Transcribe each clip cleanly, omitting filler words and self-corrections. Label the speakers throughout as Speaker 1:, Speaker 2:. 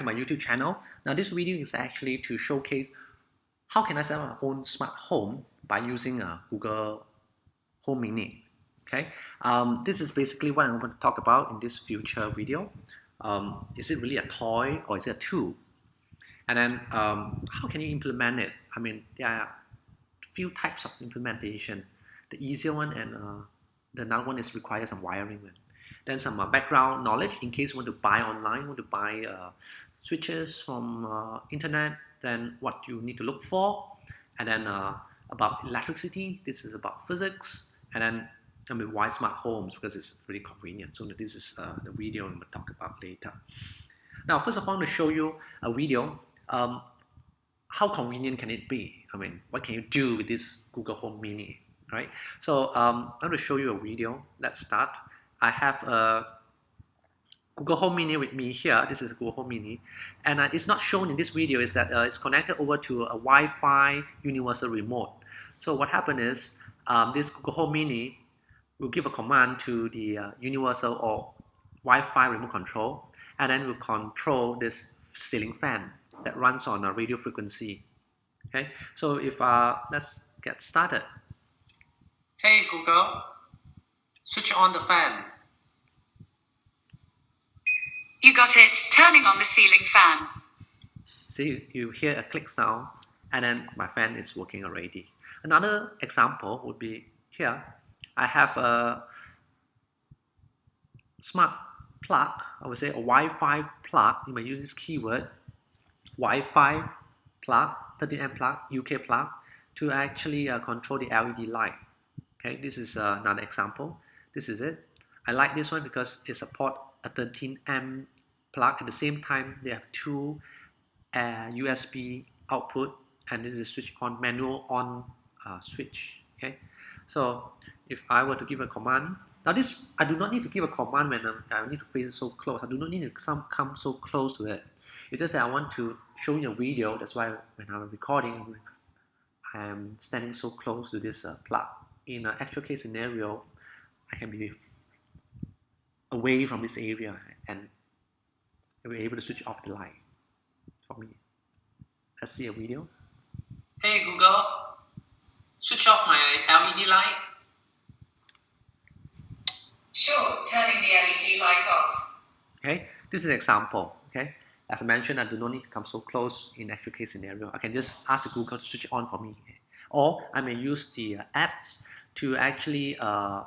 Speaker 1: to my YouTube channel. Now this video is actually to showcase how can I set up my own smart home by using Google Home Mini. Okay, this is basically what I'm going to talk about in this future video. Is it really a toy or is it a tool? And then how can you implement it? I mean, there are a few types of implementation. The easier one and the another one is requires some wiring. Then some background knowledge in case you want to buy online, want to buy switches from internet, then what you need to look for. And then about electricity, this is about physics. And then why smart homes, because it's really convenient. So this is the video I'm going to talk about later. Now, first of all, I'm going to show you a video. How convenient can it be? I mean, what can you do with this Google Home Mini, right? So I'm going to show you a video. Let's start. I have a Google Home Mini with me here. This is a Google Home Mini, and it's not shown in this video is that it's connected over to a Wi-Fi universal remote. So what happened is this Google Home Mini will give a command to the universal or Wi-Fi remote control, and then will control this ceiling fan that runs on a radio frequency. Okay, so if let's get started.
Speaker 2: Hey Google, switch on the fan.
Speaker 3: You got it. Turning on the ceiling fan.
Speaker 1: See, you hear a click sound, and then my fan is working already. Another example would be here. I have a smart plug. I would say a Wi-Fi plug. You may use this keyword, Wi-Fi plug, 13 amp plug, UK plug, to actually control the LED light. Okay, this is another example. This is it. I like this one because it supports a 13 amp plug. At the same time, they have two USB output, and this is switch on, manual on switch. Okay, so if I were to give a command, now this I do not need to give a command when I need to face it so close. I do not need to come so close to it. It's just that I want to show you a video. That's why when I'm recording, I'm standing so close to this plug. In an actual case scenario, I can be away from this area and I'll be able to switch off the light for me. Let's see a video.
Speaker 2: Hey Google, switch off my LED light.
Speaker 3: Sure, turning the LED light off.
Speaker 1: Okay, this is an example. Okay, as I mentioned, I do not need to come so close in actual case scenario. I can just ask Google to switch on for me, or I may use the apps to actually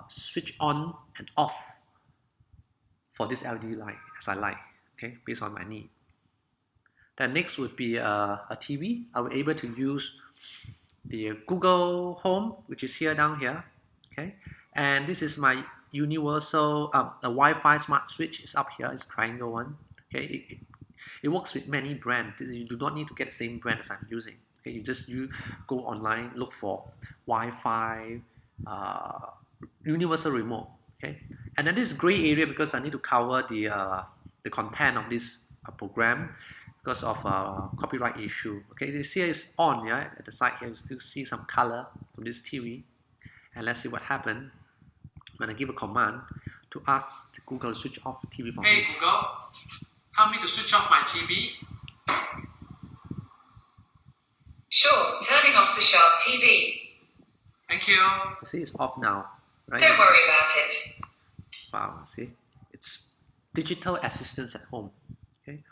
Speaker 1: switch on and off for this LED light as I like. Okay, based on my need. Then next would be a TV. I will be able to use the Google Home, which is here down here. Okay, and this is my universal the Wi-Fi smart switch is up here. It's triangle one. Okay, it works with many brands. You do not need to get the same brand as I'm using. Okay, you go online, look for Wi-Fi universal remote. Okay, and then this gray area because I need to cover the content of this program because of copyright issue. Okay, this here is on, yeah. At the side here, you still see some color from this TV, and let's see what happens when I give a command to ask Google to switch off the TV for me.
Speaker 2: Hey Google, help me to switch off my TV.
Speaker 3: Sure, turning off the sharp TV.
Speaker 2: Thank you.
Speaker 1: You see, it's off now, right?
Speaker 3: Don't worry about it.
Speaker 1: Wow, see, it's digital assistance at home. Okay,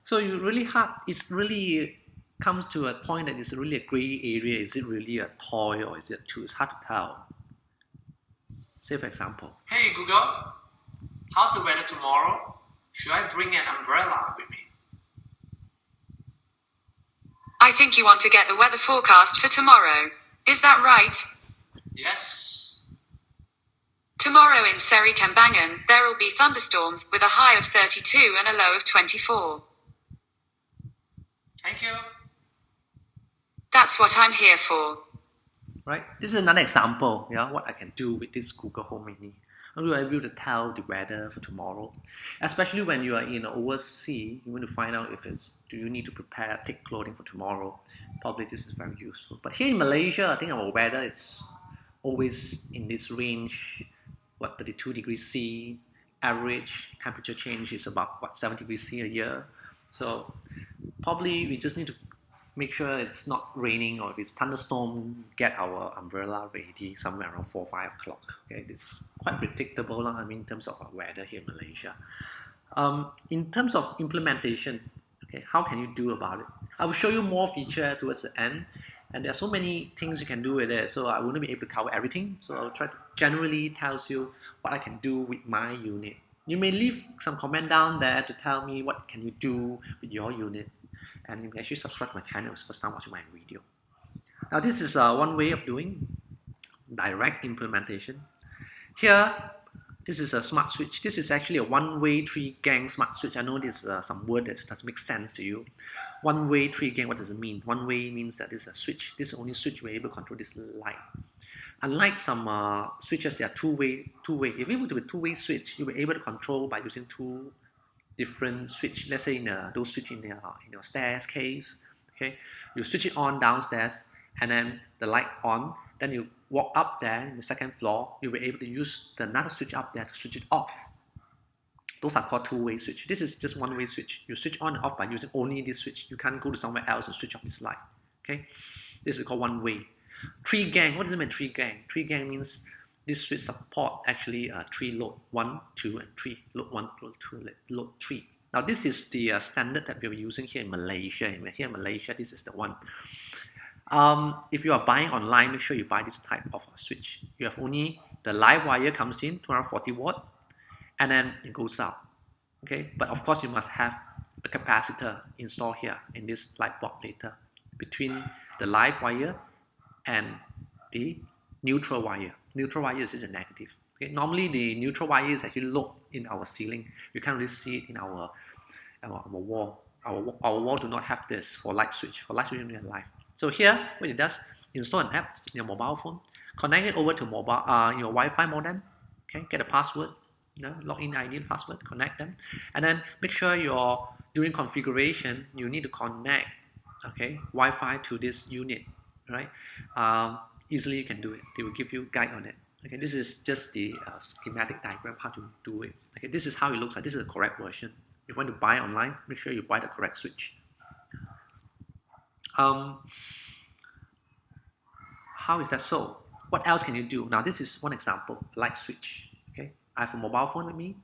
Speaker 1: so you really hard. It's really comes to a point that it's really a gray area. Is it really a toy or is it a tool? It's hard to tell. Say for example.
Speaker 2: Hey Google, how's the weather tomorrow? Should I bring an umbrella with me?
Speaker 3: I think you want to get the weather forecast for tomorrow. Is that right?
Speaker 2: Yes.
Speaker 3: Tomorrow in Seri Kembangan, there will be thunderstorms with a high of 32 and a low of 24.
Speaker 2: Thank you.
Speaker 3: That's what I'm here for.
Speaker 1: Right? This is another example, what I can do with this Google Home Mini. I'm able to tell the weather for tomorrow, especially when you are in overseas. You want to find out if do you need to prepare thick clothing for tomorrow. Probably this is very useful. But here in Malaysia, I think our weather it's always in this range, 32 degrees C. Average temperature change is about 7 degrees C a year. So probably we just need to make sure it's not raining, or if it's thunderstorm, get our umbrella ready somewhere around 4 or 5 o'clock. Okay, it's quite predictable, I mean, in terms of our weather here in Malaysia. In terms of implementation, okay, how can you do about it? I will show you more feature towards the end, and there are so many things you can do with it, so I wouldn't be able to cover everything. So I'll try to generally tell you what I can do with my unit. You may leave some comment down there to tell me what can you do with your unit, and you can actually subscribe to my channel if it's the first time watching my video. Now this is one way of doing direct implementation. Here, this is a smart switch. This is actually a one-way 3-gang smart switch. I know this is some word that doesn't make sense to you. One-way 3-gang, what does it mean? One-way means that this is a switch. This is the only switch we're able to control this light. Unlike some switches, they are two-way. If you want to be two-way switch, you'll be able to control by using two different switch. Let's say those switch in your stairs case. Okay, you switch it on downstairs, and then the light on. Then you walk up there in the second floor, you'll be able to use another switch up there to switch it off. Those are called two-way switch. This is just one-way switch. You switch on and off by using only this switch. You can't go to somewhere else and switch off this light. Okay, this is called one-way. 3-gang, what does it mean 3-gang? 3-gang means this switch support actually 3 load, 1, 2, and 3. Load 1, load 2, load 3. Now this is the standard that we're using here in Malaysia. Here in Malaysia, this is the one. If you are buying online, make sure you buy this type of switch. You have only the live wire comes in, 240 watt, and then it goes out. Okay, but of course you must have a capacitor installed here in this light bulb later between the live wire and the neutral wire. Neutral wire is a negative. Okay, normally the neutral wire is actually low in our ceiling. You can't really see it in our wall. Our wall do not have this for light switch. For light switch, you need a live. So here, what it does, install an app in your mobile phone, connect it over to your Wi-Fi modem, okay, get a password, login ID and password, connect them, and then make sure during configuration, you need to connect, okay, Wi-Fi to this unit, right? Easily you can do it. They will give you a guide on it. Okay, this is just the schematic diagram how to do it. Okay, this is how it looks like. This is the correct version. If you want to buy online, make sure you buy the correct switch. How is that so? What else can you do? Now this is one example, light switch. Okay, I have a mobile phone with me.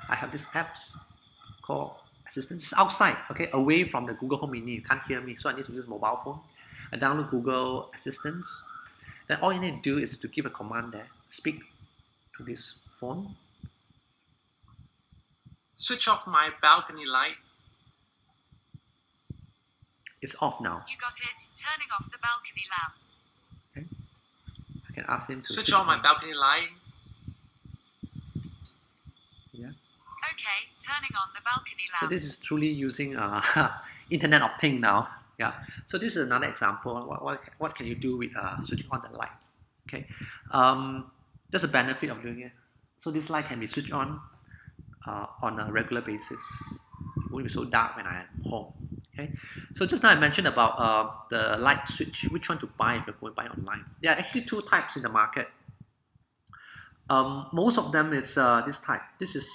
Speaker 1: I have this apps called Assistant. It's outside, okay, away from the Google Home Mini. You can't hear me, so I need to use mobile phone. I download Google Assistant. Then all you need to do is to give a command there. Speak to this phone.
Speaker 2: Switch off my balcony light.
Speaker 1: It's off now.
Speaker 3: You got it. Turning off the balcony lamp.
Speaker 1: Okay. I can ask him to
Speaker 2: switch on my balcony light.
Speaker 1: Yeah.
Speaker 3: Okay, turning on the balcony lamp.
Speaker 1: So this is truly using Internet of Things now. Yeah. So this is another example. What can you do with switching on the light? Okay. There's a benefit of doing it. So this light can be switched on a regular basis. It won't be so dark when I'm home. Okay. So just now I mentioned about the light switch. Which one to buy if you're going to buy online? There are actually two types in the market. Most of them is this type. This is,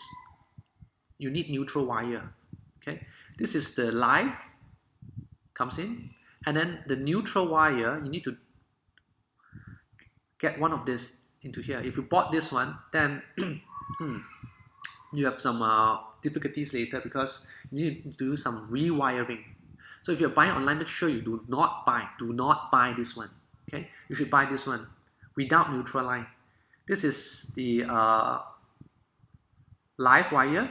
Speaker 1: you need neutral wire. Okay. This is the live comes in, and then the neutral wire, you need to get one of this into here. If you bought this one, then you have some difficulties later because you need to do some rewiring. So if you're buying online, make sure you do not buy this one. Okay, you should buy this one without neutral line. This is the live wire.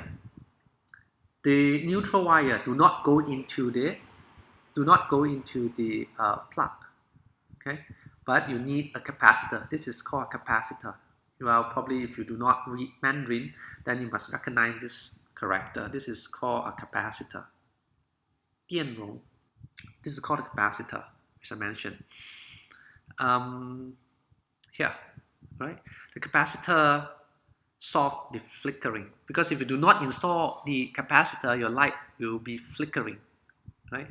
Speaker 1: The neutral wire do not go into the plug. Okay, but you need a capacitor. This is called a capacitor. Well, probably if you do not read Mandarin, then you must recognize this character. This is called a capacitor. 电容. This is called a capacitor, as I mentioned. Here, right? The capacitor solve the flickering, because if you do not install the capacitor, your light will be flickering, right?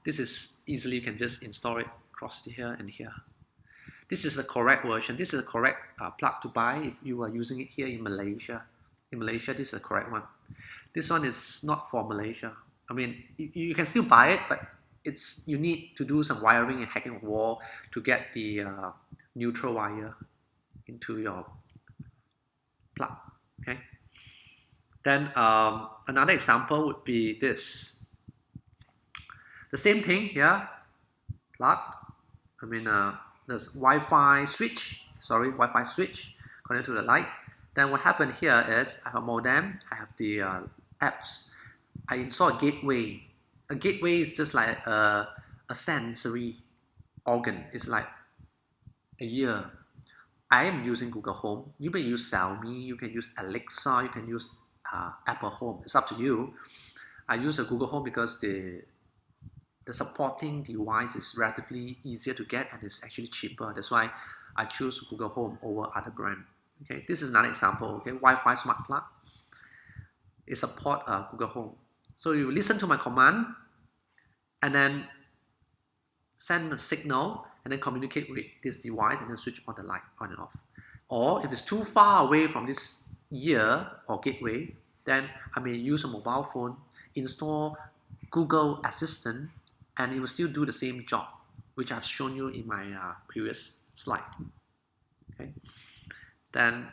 Speaker 1: This is easily, you can just install it across here and here. This is the correct version. This is the correct plug to buy if you are using it here in Malaysia. In Malaysia, this is the correct one. This one is not for Malaysia. I mean, you can still buy it, but you need to do some wiring and hacking of wall to get the neutral wire into your plug. Okay. Then another example would be this. The same thing here, plug. I mean, there's Wi-Fi switch connected to the light. Then what happened here is I have a modem, I have the apps. I install a gateway. A gateway is just like a sensory organ. It's like a ear. I am using Google Home. You may use Xiaomi, you can use Alexa, you can use Apple Home. It's up to you. I use a Google Home because the supporting device is relatively easier to get and it's actually cheaper. That's why I choose Google Home over other brand. Okay, this is another example. Okay, Wi-Fi smart plug. It support Google Home. So you listen to my command and then send a signal and then communicate with this device and then switch on the light on and off. Or if it's too far away from this ear or gateway, then I may use a mobile phone, install Google Assistant, and it will still do the same job, which I've shown you in my previous slide. Okay. Then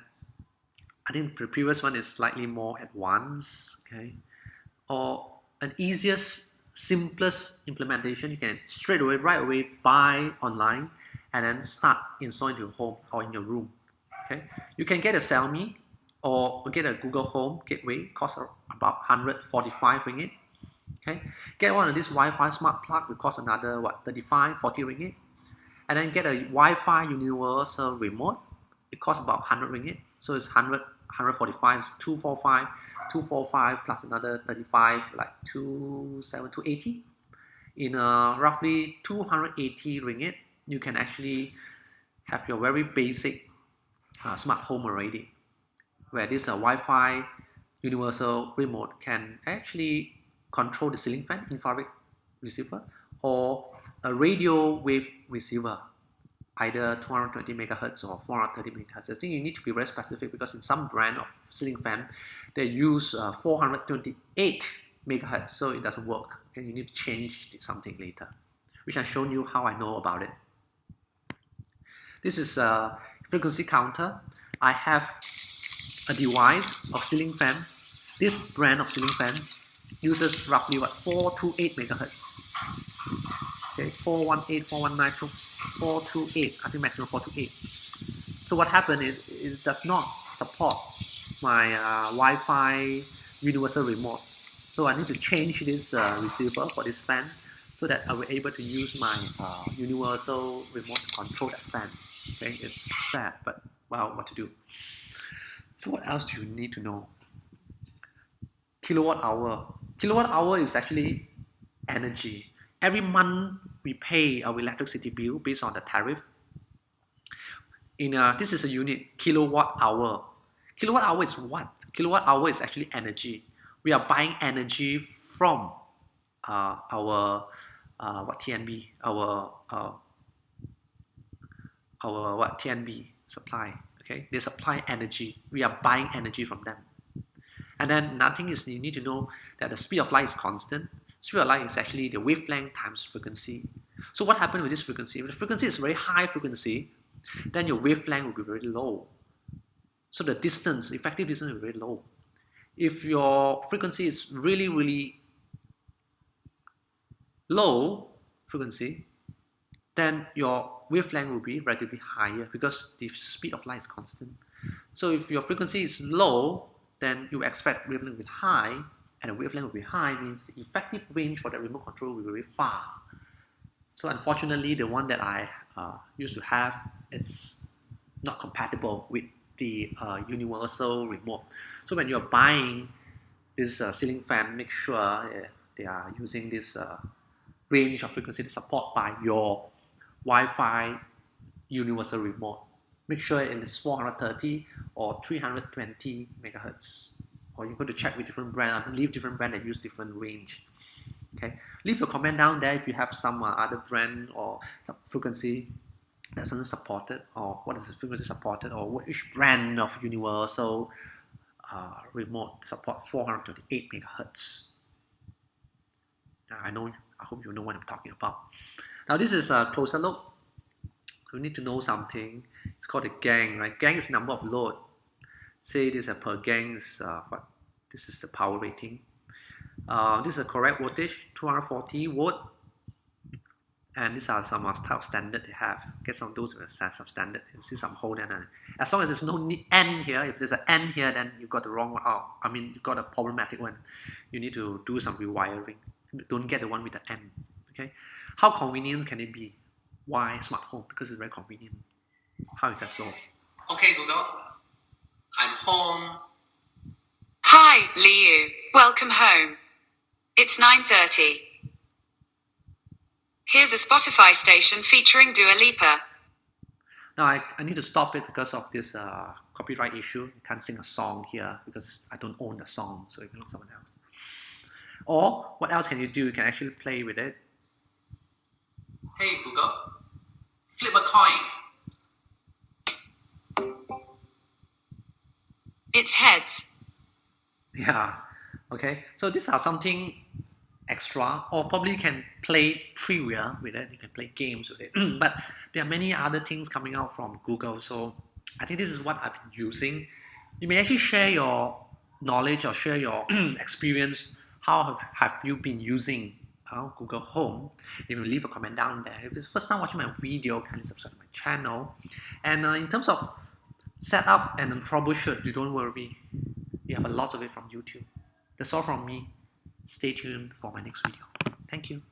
Speaker 1: I think the previous one is slightly more advanced. Okay. Or an easiest, simplest implementation, you can straight away, right away buy online and then start installing in your home or in your room. Okay. You can get a Xiaomi or get a Google Home gateway, cost about 145 ringgit. Okay, get one of these Wi-Fi smart plug, will cost another 35, 40 ringgit. And then get a Wi-Fi universal remote, it costs about 100 ringgit. So it's 145, it's 245 plus another 35, like 280. In roughly 280 ringgit, you can actually have your very basic smart home already, where this Wi-Fi universal remote can actually control the ceiling fan, infrared receiver, or a radio wave receiver, either 220 megahertz or 430 megahertz. I think you need to be very specific because in some brand of ceiling fan, they use 428 megahertz, so it doesn't work. And you need to change something later, which I've shown you how I know about it. This is a frequency counter. I have a device of ceiling fan. This brand of ceiling fan uses roughly 428 megahertz. Okay, 418, 419, 428, I think maximum 428. So what happened is it does not support my Wi-Fi universal remote. So I need to change this receiver for this fan so that I will be able to use my universal remote to control that fan. Okay, it's sad, but well, what to do? So what else do you need to know? Kilowatt hour. Kilowatt hour is actually energy. Every month we pay our electricity bill based on the tariff. This is a unit, kilowatt hour. Kilowatt hour is what? Kilowatt hour is actually energy. We are buying energy from our TNB, our TNB supply. Okay, they supply energy. We are buying energy from them. And then another thing is you need to know that the speed of light is constant. Speed of light is actually the wavelength times frequency. So what happens with this frequency? If the frequency is very high frequency, then your wavelength will be very low. So the distance, effective distance will be very low. If your frequency is really, really low frequency, then your wavelength will be relatively higher because the speed of light is constant. So if your frequency is low, then you expect wavelength will be high, and the wavelength will be high means the effective range for the remote control will be very far. So unfortunately, the one that I used to have is not compatible with the universal remote. So when you're buying this ceiling fan, make sure they are using this range of frequency to support by your Wi-Fi universal remote. Make sure it is 430 or 320 megahertz. Or you're going to check with different brands. I believe different brands that use different range. Okay, leave your comment down there if you have some other brand or some frequency that isn't supported, or what is the frequency supported, or which brand of universal remote support 428 megahertz. I hope you know what I'm talking about. Now this is a closer look. We need to know something. It's called a gang, right? Gang is number of load. Say this per gang is what? This is the power rating. This is a correct voltage, 240 volt. And these are some type of standard they have. Get some of those with a substandard. You see some hole then. As long as there's no N here, if there's an N here, then you got the wrong one out. I mean, you got a problematic one. You need to do some rewiring. Don't get the one with the N. Okay. How convenient can it be? Why smart home? Because it's very convenient. How is that so?
Speaker 2: Okay, Google. I'm home.
Speaker 3: Hi, Liu. Welcome home. It's 9:30. Here's a Spotify station featuring Dua Lipa.
Speaker 1: Now I need to stop it because of this copyright issue. I can't sing a song here because I don't own the song, so it belongs to someone else. Or what else can you do? You can actually play with it.
Speaker 2: Hey, Google. Flip a coin.
Speaker 3: It's heads.
Speaker 1: Yeah. Okay. So these are something extra, or probably you can play trivia with it. You can play games with it. But there are many other things coming out from Google. So I think this is what I've been using. You may actually share your knowledge or share your experience. How have you been using Google Home? You can leave a comment down there. If it's the first time watching my video, kindly subscribe to my channel. And in terms of setup and troubleshoot, you don't worry. You have a lot of it from YouTube. That's all from me. Stay tuned for my next video. Thank you.